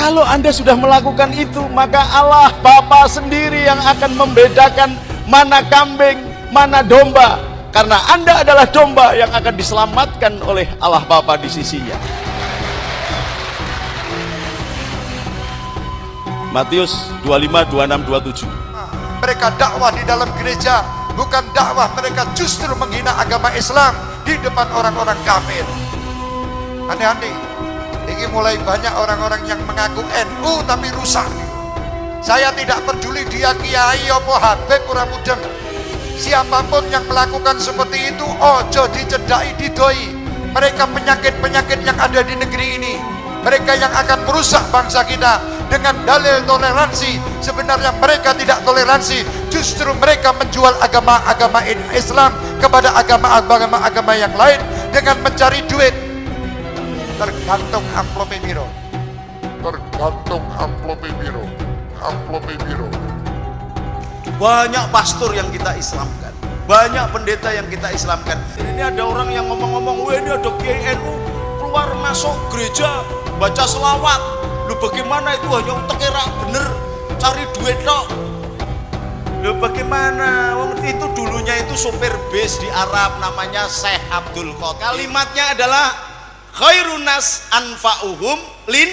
Kalau Anda sudah melakukan itu, maka Allah Bapa sendiri yang akan membedakan mana kambing, mana domba. Karena Anda adalah domba yang akan diselamatkan oleh Allah Bapa di sisinya. Matius 25, 26, 27. Mereka dakwah di dalam gereja, bukan dakwah, mereka justru menghina agama Islam di depan orang-orang kafir. Aneh-aneh. Ini mulai banyak orang-orang yang mengaku NU tapi rusak. Saya tidak peduli dia kiai apa habib ora mudeng. Siapapun yang melakukan seperti itu, ojo dicedai didoi. Mereka penyakit-penyakit yang ada di negeri ini. Mereka yang akan merusak bangsa kita dengan dalil toleransi. Sebenarnya mereka tidak toleransi. Justru mereka menjual agama-agama Islam kepada agama-agama yang lain dengan mencari duit. Tergantung amplopnya biro. Tergantung amplopnya biro. Amplopnya biro. Banyak pastor yang kita Islamkan, banyak pendeta yang kita Islamkan. Ini ada orang yang ngomong-ngomong, wah ini ada kiai NU keluar masuk gereja baca selawat. Lu bagaimana itu hanya untuk kira bener cari duit loh. Lu bagaimana? Itu dulunya itu sopir bis di Arab namanya Syekh Abdul Qadir. Kalimatnya adalah khairun nas anfa'uhum lin,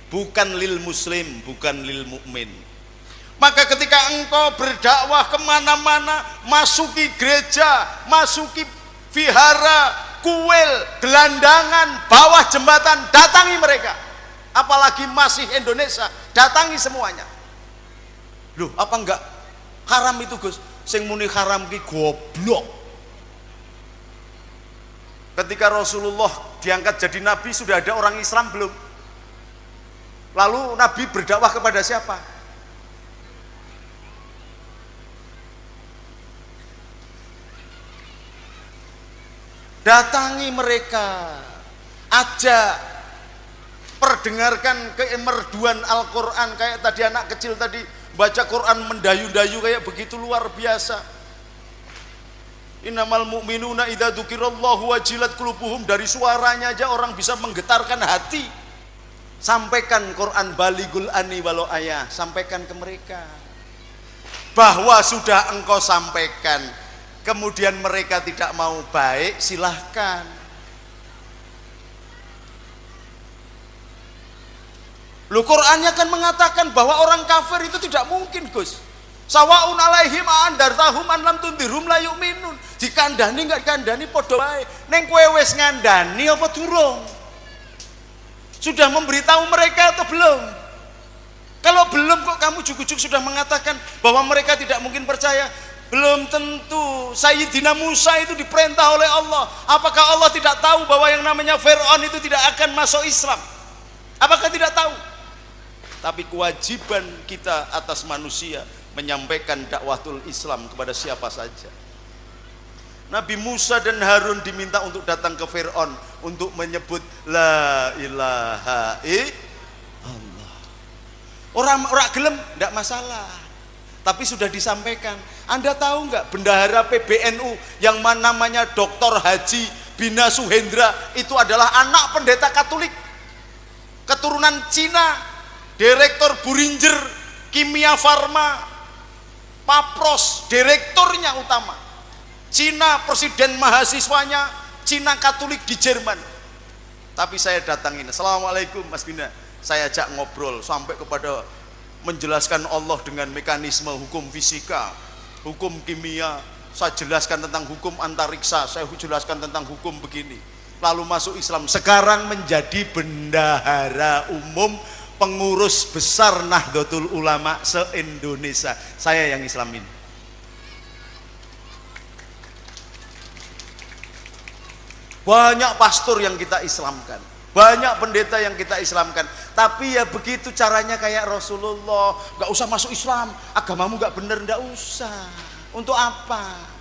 bukan lil muslim, bukan lil mukmin. Maka ketika engkau berdakwah kemana-mana, masuki gereja, masuki vihara, kuil, gelandangan, bawah jembatan, datangi mereka. Apalagi masih Indonesia, datangi semuanya. Loh, apa enggak haram itu, Gus? Sing muni haram ki goblok. Ketika Rasulullah diangkat jadi nabi, sudah ada orang Islam belum? Lalu nabi berdakwah kepada siapa? Datangi mereka, ajak, perdengarkan kemerduan Al-Quran. Kayak tadi anak kecil tadi baca Quran mendayu-dayu kayak begitu luar biasa. Innamal mu'minuna idza dzukirallahu wajilat qulubuhum. Dari suaranya aja orang bisa menggetarkan hati. Sampaikan Quran baligul ani walau ayah, sampaikan ke mereka bahwa sudah engkau sampaikan, kemudian mereka tidak mau baik, silahkan. Loh, Qur'annya kan mengatakan bahwa orang kafir itu tidak mungkin, Gus. Sawaun alaihim andartahum an lam tundirhum la yu'minun. Dikandani enggak dikandani padha wae. Ning kowe wis ngandani apa durung? Sudah memberitahu mereka atau belum? Kalau belum kok kamu jujuk-jujuk sudah mengatakan bahwa mereka tidak mungkin percaya? Belum tentu. Sayyidina Musa itu diperintah oleh Allah. Apakah Allah tidak tahu bahwa yang namanya Fir'aun itu tidak akan masuk Islam? Apakah tidak tahu? Tapi kewajiban kita atas manusia menyampaikan dakwatul Islam kepada siapa saja. Nabi Musa dan Harun diminta untuk datang ke Fir'aun untuk menyebut la ilaha illallah. Orang gelem tidak masalah, tapi sudah disampaikan. Anda tahu nggak bendahara PBNU yang namanya Dr. Haji Bina Suhendra itu adalah anak pendeta Katolik, keturunan Cina, direktur Buringer Kimia Farma, Papros, direkturnya utama Cina, presiden mahasiswanya Cina Katolik di Jerman. Tapi saya datangin, assalamualaikum Mas Bina, saya ajak ngobrol sampai kepada menjelaskan Allah dengan mekanisme hukum fisika, hukum kimia. Saya jelaskan tentang hukum antariksa, saya jelaskan tentang hukum begini. Lalu masuk Islam, sekarang menjadi bendahara umum, pengurus besar Nahdlatul Ulama se-Indonesia. Saya yang Islamin. Banyak pastor yang kita Islamkan, banyak pendeta yang kita Islamkan, tapi ya begitu caranya kayak Rasulullah. Gak usah masuk Islam, agamamu gak bener, gak usah. Untuk apa?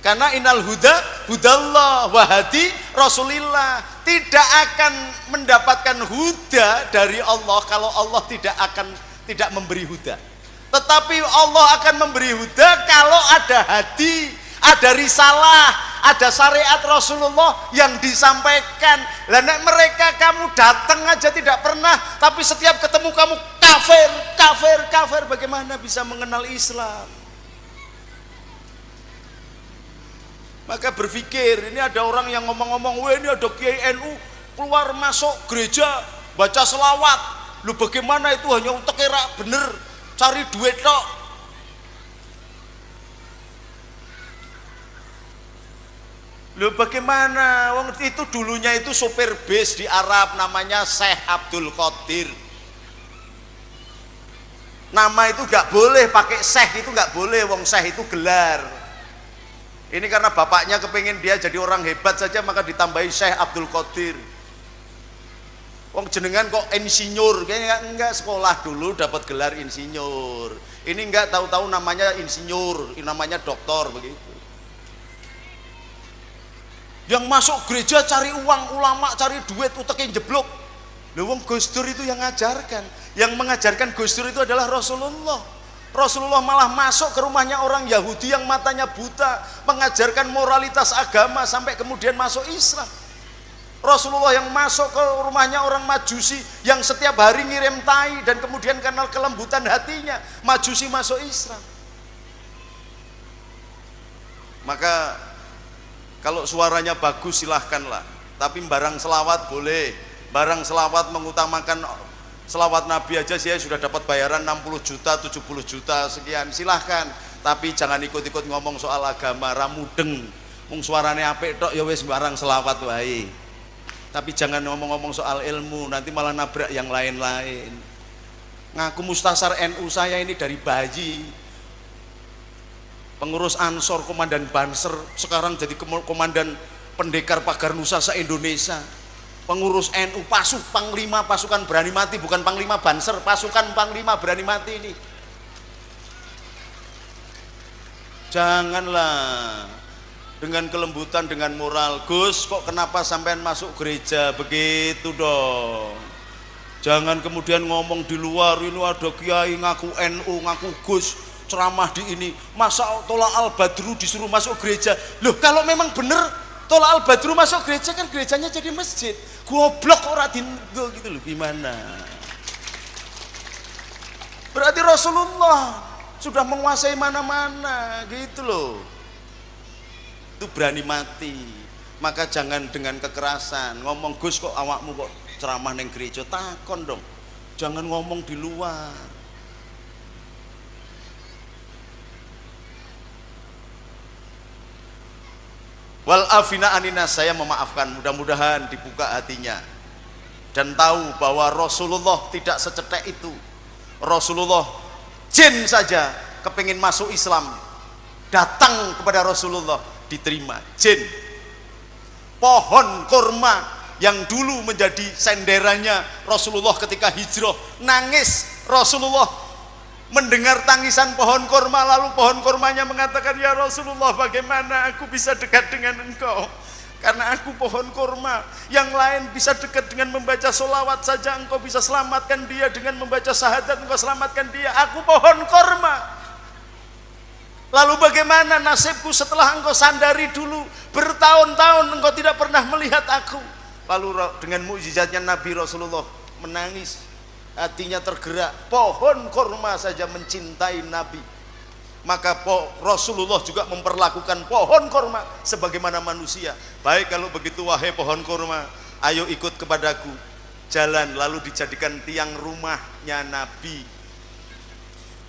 Karena innal huda hudallah wahadi Rasulillah. Tidak akan mendapatkan huda dari Allah kalau Allah tidak memberi huda. Tetapi Allah akan memberi huda kalau ada hadi, ada risalah, ada syariat Rasulullah yang disampaikan. Lah nek mereka kamu datang aja tidak pernah, tapi setiap ketemu kamu kafir, kafir, kafir, bagaimana bisa mengenal Islam? Maka berpikir, ini ada orang yang ngomong-ngomong, wah ini ada Kiai NU keluar masuk gereja baca selawat. Lu bagaimana itu hanya untuk kira bener cari duit tok. Lu bagaimana? Wong itu dulunya itu sopir bis di Arab namanya Syekh Abdul Qadir. Nama itu nggak boleh pakai Syekh, itu nggak boleh. Wong Syekh itu gelar. Ini karena bapaknya kepingin dia jadi orang hebat saja, maka ditambahi Syekh Abdul Qadir. Wong jenengan kok insinyur, kayaknya enggak sekolah dulu dapat gelar insinyur. Ini enggak tahu-tahu namanya insinyur, namanya doktor begitu. Yang masuk gereja cari uang, ulama cari duit, utekin jeblok. Lha wong Gus Dur itu yang ngajarkan. Yang mengajarkan Gus Dur itu adalah Rasulullah. Rasulullah malah masuk ke rumahnya orang Yahudi yang matanya buta, mengajarkan moralitas agama sampai kemudian masuk Islam. Rasulullah yang masuk ke rumahnya orang Majusi yang setiap hari ngirim tai dan kemudian kenal kelembutan hatinya, Majusi masuk Islam. Maka kalau suaranya bagus silahkanlah, tapi barang selawat boleh. Barang selawat mengutamakan selawat Nabi aja saya sudah dapat bayaran 60 juta, 70 juta sekian, silahkan. Tapi jangan ikut-ikut ngomong soal agama, ramudeng. Mung suarane apik tok ya wis barang selawat wae. Tapi jangan ngomong-ngomong soal ilmu, nanti malah nabrak yang lain-lain. Ngaku mustasar NU saya ini dari bayi. Pengurus Ansor, komandan Banser, sekarang jadi komandan pendekar pagar Nusa se-Indonesia. Pengurus NU, Panglima pasukan berani mati, bukan Panglima Banser, pasukan Panglima berani mati ini. Janganlah dengan kelembutan, dengan moral. Gus, kok kenapa sampean masuk gereja begitu dong? Jangan kemudian ngomong di luar, ini ada kiai ngaku NU, ngaku Gus, ceramah di ini, masa Tola Al-Badru disuruh masuk gereja. Loh, kalau memang bener Tola Al-Badru masuk gereja, kan gerejanya jadi masjid. Goblok orang dingo gitu loh, gimana? Berarti Rasulullah sudah menguasai mana-mana gitu loh. Itu berani mati. Maka jangan dengan kekerasan ngomong, Gus kok awakmu kok ceramah neng gereja, takon dong. Jangan ngomong di luar. Wal afina aninas, saya memaafkan, mudah-mudahan dibuka hatinya dan tahu bahwa Rasulullah tidak secetek itu. Rasulullah jin saja kepingin masuk Islam, datang kepada Rasulullah, diterima. Jin, pohon kurma yang dulu menjadi senderannya Rasulullah ketika hijrah, nangis. Rasulullah mendengar tangisan pohon kurma, lalu pohon kurmanya mengatakan, ya Rasulullah, bagaimana aku bisa dekat dengan engkau? Karena aku pohon kurma, yang lain bisa dekat dengan membaca sholawat saja, engkau bisa selamatkan dia dengan membaca syahadat, engkau selamatkan dia. Aku pohon kurma. Lalu bagaimana nasibku setelah engkau sandari dulu, bertahun-tahun engkau tidak pernah melihat aku? Lalu dengan mukjizatnya Nabi Rasulullah menangis, hatinya tergerak. Pohon kurma saja mencintai Nabi. Maka Rasulullah juga memperlakukan pohon kurma sebagaimana manusia. Baik kalau begitu wahai pohon kurma, ayo ikut kepadaku. Jalan, lalu dijadikan tiang rumahnya Nabi.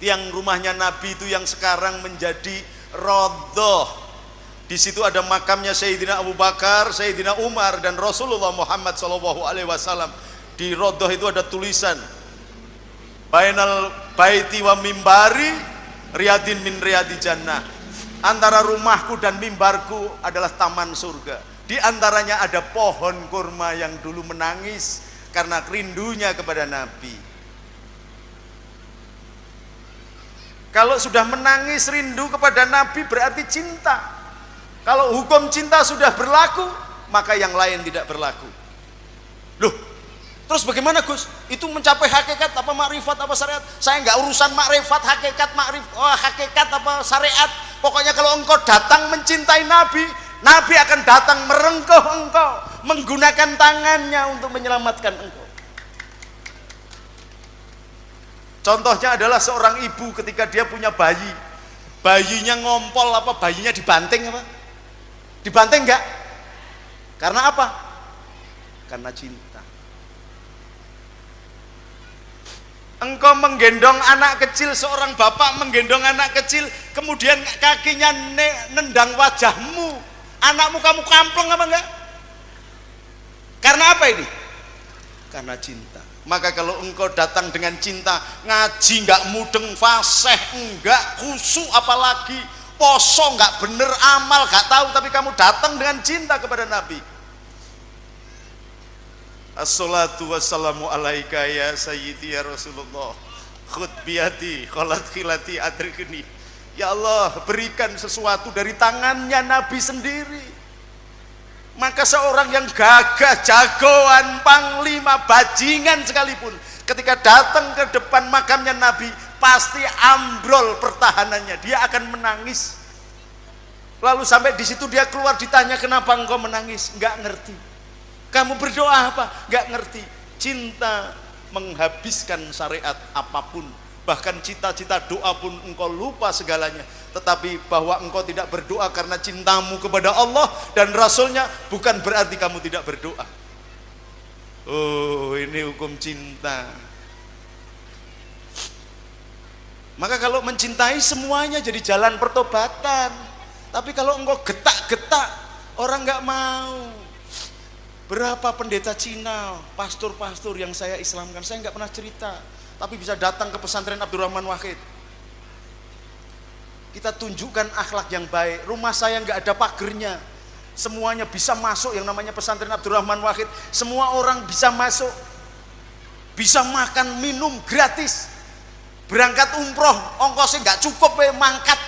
Tiang rumahnya Nabi itu yang sekarang menjadi Raudhah. Di situ ada makamnya Sayyidina Abu Bakar, Sayyidina Umar, dan Rasulullah Muhammad SAW. Di Raudhah itu ada tulisan, Bainal baiti wa mimbari riyadin min riyadi jannah. Antara rumahku dan mimbarku adalah taman surga. Di antaranya ada pohon kurma yang dulu menangis karena rindunya kepada Nabi. Kalau sudah menangis rindu kepada Nabi berarti cinta. Kalau hukum cinta sudah berlaku, maka yang lain tidak berlaku. Loh, terus bagaimana Gus? Itu mencapai hakikat apa makrifat apa syariat? Saya nggak urusan makrifat, hakikat, hakikat apa syariat. Pokoknya kalau engkau datang mencintai Nabi, Nabi akan datang merengkuh engkau, menggunakan tangannya untuk menyelamatkan engkau. Contohnya adalah seorang ibu ketika dia punya bayi, bayinya ngompol apa, bayinya dibanting apa? Dibanting enggak? Karena apa? Karena cinta. Engkau menggendong anak kecil, seorang bapak menggendong anak kecil, kemudian kakinya nendang wajahmu, anakmu kamu kampleng apa enggak? Karena apa ini? Karena cinta. Maka kalau engkau datang dengan cinta, ngaji enggak mudeng, fasih enggak, khusyuk apalagi, poso enggak bener, amal enggak tahu, tapi kamu datang dengan cinta kepada Nabi. Assalatu wassalamu alaika ya sayyidi ya Rasulullah, khud biyati kholat khilati adrikni. Ya Allah, berikan sesuatu dari tangannya Nabi sendiri. Maka seorang yang gagah, jagoan, panglima, bajingan sekalipun, ketika datang ke depan makamnya Nabi, pasti ambrol pertahanannya, dia akan menangis. Lalu sampai di situ dia keluar, ditanya, kenapa engkau menangis? Enggak ngerti. Kamu berdoa apa? Enggak ngerti. Cinta menghabiskan syariat apapun, bahkan cita-cita doa pun engkau lupa segalanya. Tetapi bahwa engkau tidak berdoa karena cintamu kepada Allah dan Rasulnya, bukan berarti kamu tidak berdoa. Oh, ini hukum cinta. Maka kalau mencintai, semuanya jadi jalan pertobatan. Tapi kalau engkau getak-getak, orang nggak mau. Berapa pendeta Cina, pastor-pastor yang saya Islamkan, saya nggak pernah cerita, tapi bisa datang ke pesantren Abdurrahman Wahid. Kita tunjukkan akhlak yang baik. Rumah saya nggak ada pagernya, semuanya bisa masuk, yang namanya pesantren Abdurrahman Wahid. Semua orang bisa masuk, bisa makan minum gratis. Berangkat umroh, ongkosnya nggak cukup, mangkat.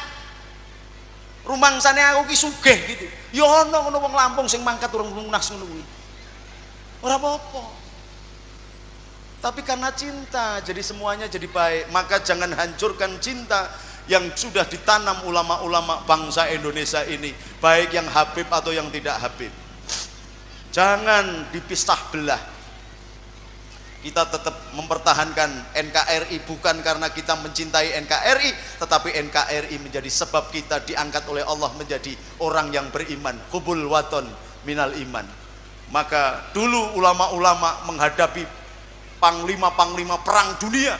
Rumangsane aku ki sugih gitu. Ya ono wong Lampung sing mangkat urung lunas ngono kuwi. Ora apa-apa. Tapi karena cinta, jadi semuanya jadi baik. Maka jangan hancurkan cinta yang sudah ditanam ulama-ulama bangsa Indonesia ini, baik yang Habib atau yang tidak Habib. Jangan dipisah belah. Kita tetap mempertahankan NKRI bukan karena kita mencintai NKRI, tetapi NKRI menjadi sebab kita diangkat oleh Allah menjadi orang yang beriman. Hubul waton minal iman. Maka dulu ulama-ulama menghadapi panglima-panglima perang dunia,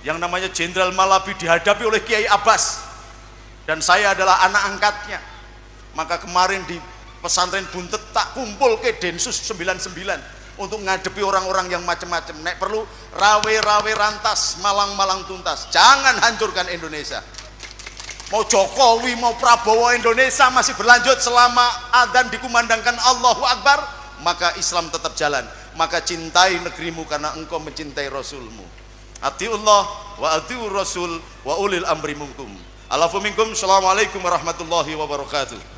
yang namanya Jenderal Malabi dihadapi oleh Kiai Abbas, dan saya adalah anak angkatnya. Maka kemarin di pesantren Buntet tak kumpul ke Densus 99 untuk ngadepi orang-orang yang macam-macam. Nek perlu rawe-rawe rantas, malang-malang tuntas. Jangan hancurkan Indonesia. Mau Jokowi, mau Prabowo, Indonesia masih berlanjut selama adzan dikumandangkan Allahu Akbar, maka Islam tetap jalan. Maka cintai negerimu karena engkau mencintai Rasulmu. Atiullah wa atiur Rasul wa ulil amri minkum. Alafu minkum. Assalamualaikum warahmatullahi wabarakatuh.